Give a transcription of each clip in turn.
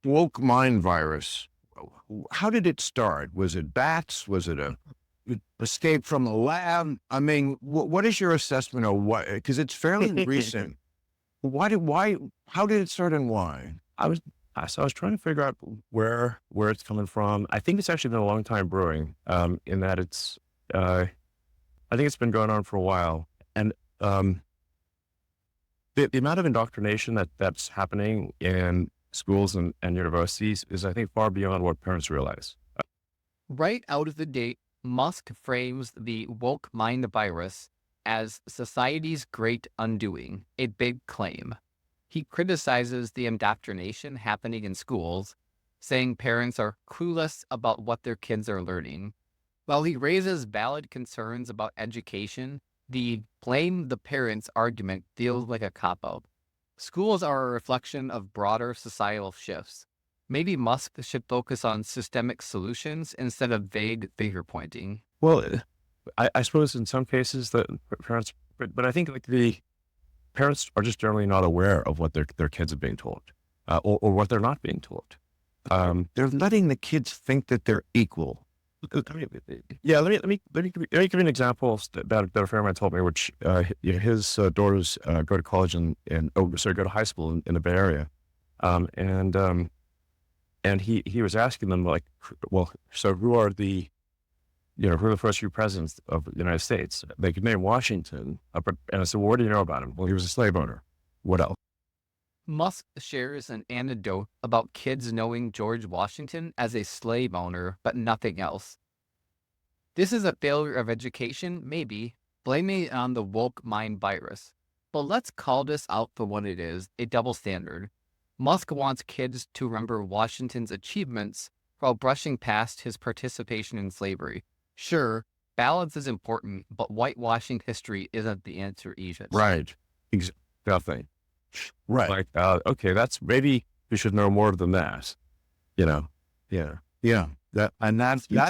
woke mind virus, how did it start? Was it bats? Was it a escape from the lab? I mean, what is your assessment of what? Because it's fairly recent. Why, how did it start and why? I was so I was trying to figure out where it's coming from. I think it's actually been a long time brewing. In that I think it's been going on for a while, and the amount of indoctrination that's happening in schools and universities is, I think, far beyond what parents realize. Right out of the gate, Musk frames the woke mind virus as society's great undoing, a big claim. He criticizes the indoctrination happening in schools, saying parents are clueless about what their kids are learning. While he raises valid concerns about education, the blame the parents argument feels like a cop-out. Schools are a reflection of broader societal shifts. Maybe Musk should focus on systemic solutions instead of vague finger pointing. Well, I suppose in some cases that parents, but I think like the parents are just generally not aware of what their kids are being told, or what they're not being told. They're letting the kids think that they're equal. Yeah, let me give you an example that a friend of mine told me, which his daughters go to college go to high school in the Bay Area, and he was asking them like, well, so who are the first few presidents of the United States? They could name Washington, and I said, well, what do you know about him? Well, he was a slave owner. What else? Musk shares an anecdote about kids knowing George Washington as a slave owner, but nothing else. This is a failure of education, maybe, blaming it on the woke mind virus. But let's call this out for what it is, a double standard. Musk wants kids to remember Washington's achievements while brushing past his participation in slavery. Sure, balance is important, but whitewashing history isn't the answer either. Right. Exactly. Right. Like, okay, that's maybe we should know more than that. Yeah. Yeah. That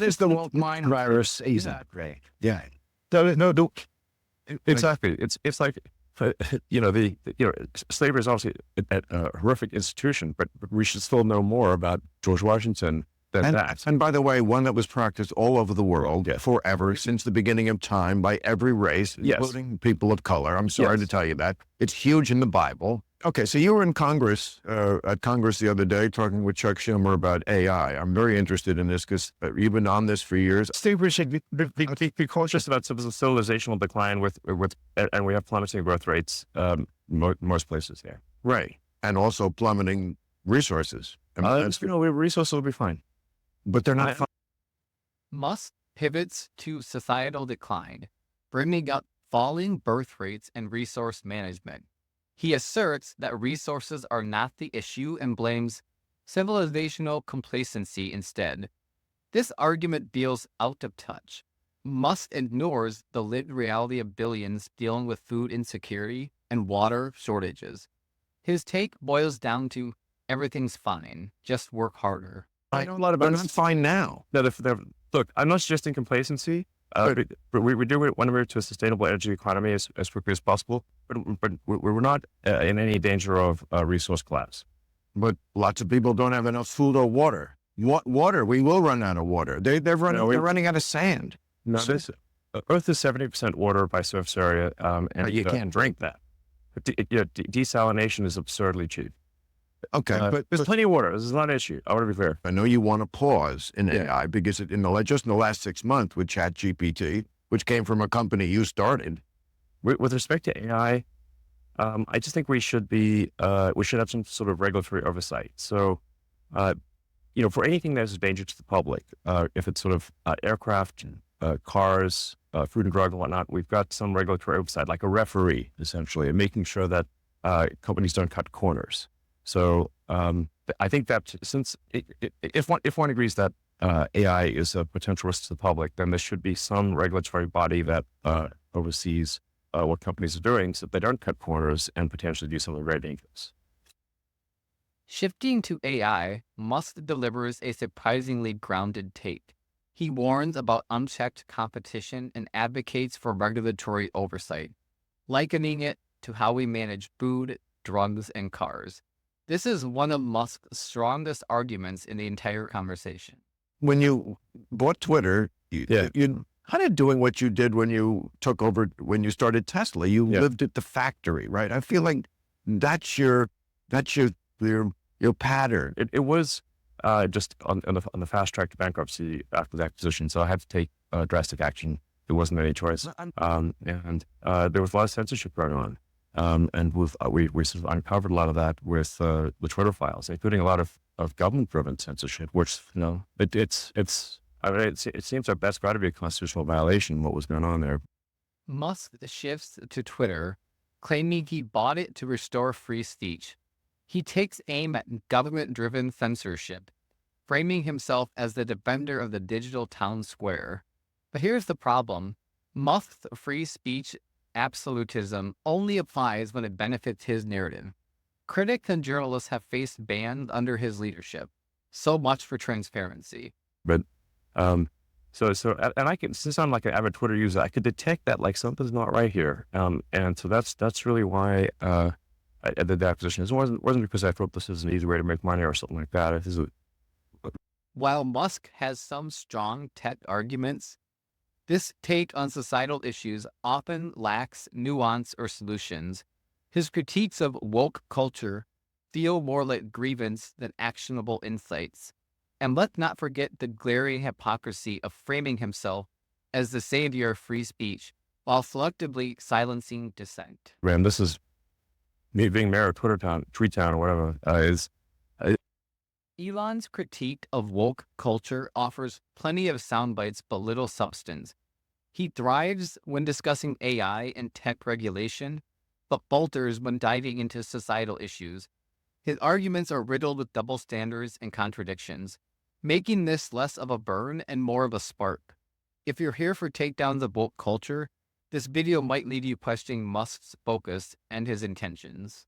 is the woke mind virus. Exactly. Yeah. No, exactly. It's like, slavery is obviously a horrific institution, but we should still know more about George Washington than that. And by the way, one that was practiced all over the world forever, since the beginning of time, by every race, including people of color. I'm sorry to tell you that. It's huge in the Bible. Okay, so you were in Congress, at Congress the other day, talking with Chuck Schumer about AI. I'm very interested in this because you've been on this for years. Steve, we should be cautious about civilizational decline and we have plummeting growth rates most places here. Right. And also plummeting resources. Resources will be fine. But they're not fine. Musk pivots to societal decline, bringing up falling birth rates and resource management. He asserts that resources are not the issue and blames civilizational complacency instead. This argument feels out of touch. Musk ignores the lived reality of billions dealing with food insecurity and water shortages. His take boils down to everything's fine, just work harder. I know a lot about it. It's fine now. Look, I'm not suggesting complacency, but we do want to move to a sustainable energy economy as quickly as possible. But we're not in any danger of resource collapse. But lots of people don't have enough food or water. Water, we will run out of water. They're running out of sand. No, Earth is 70% water by surface area, and you can't drink that. Desalination is absurdly cheap. Okay, but there's plenty of water. This is not an issue. I want to be fair. I know you want to pause in AI because just in the last 6 months with ChatGPT, which came from a company you started. With respect to AI, I just think we should have some sort of regulatory oversight. So, for anything that is a danger to the public, if it's sort of aircraft, cars, food and drug and whatnot, we've got some regulatory oversight, like a referee, essentially, and making sure that companies don't cut corners. So I think that if one agrees that AI is a potential risk to the public, then there should be some regulatory body that oversees what companies are doing so that they don't cut corners and potentially do something very dangerous. Shifting to AI, Musk delivers a surprisingly grounded take. He warns about unchecked competition and advocates for regulatory oversight, likening it to how we manage food, drugs, and cars. This is one of Musk's strongest arguments in the entire conversation. When you bought Twitter, Yeah. you kind of doing what you did when you took over, when you started Tesla. You lived at the factory, right? I feel like that's your pattern. It was just on the fast track to bankruptcy after the acquisition. So I had to take drastic action. There wasn't any choice. And there was a lot of censorship going on. And we sort of uncovered a lot of that with the Twitter files, including a lot of government-driven censorship, which, it seems like that's got to be a constitutional violation, what was going on there. Musk shifts to Twitter, claiming he bought it to restore free speech. He takes aim at government-driven censorship, framing himself as the defender of the digital town square. But here's the problem. Musk's free speech absolutism only applies when it benefits his narrative. Critics and journalists have faced bans under his leadership. So much for transparency. But and I can, since I'm like an avid Twitter user, I could detect that like something's not right here. And so that's really why I did the acquisition. It wasn't because I thought this is an easy way to make money or something like that. While Musk has some strong tech arguments, this take on societal issues often lacks nuance or solutions. His critiques of woke culture feel more like grievance than actionable insights. And let's not forget the glaring hypocrisy of framing himself as the savior of free speech while selectively silencing dissent. Man, this is me being mayor of Tweetown or whatever. Elon's critique of woke culture offers plenty of sound bites but little substance. He thrives when discussing AI and tech regulation, but falters when diving into societal issues. His arguments are riddled with double standards and contradictions, making this less of a burn and more of a spark. If you're here for takedowns of woke culture, this video might leave you questioning Musk's focus and his intentions.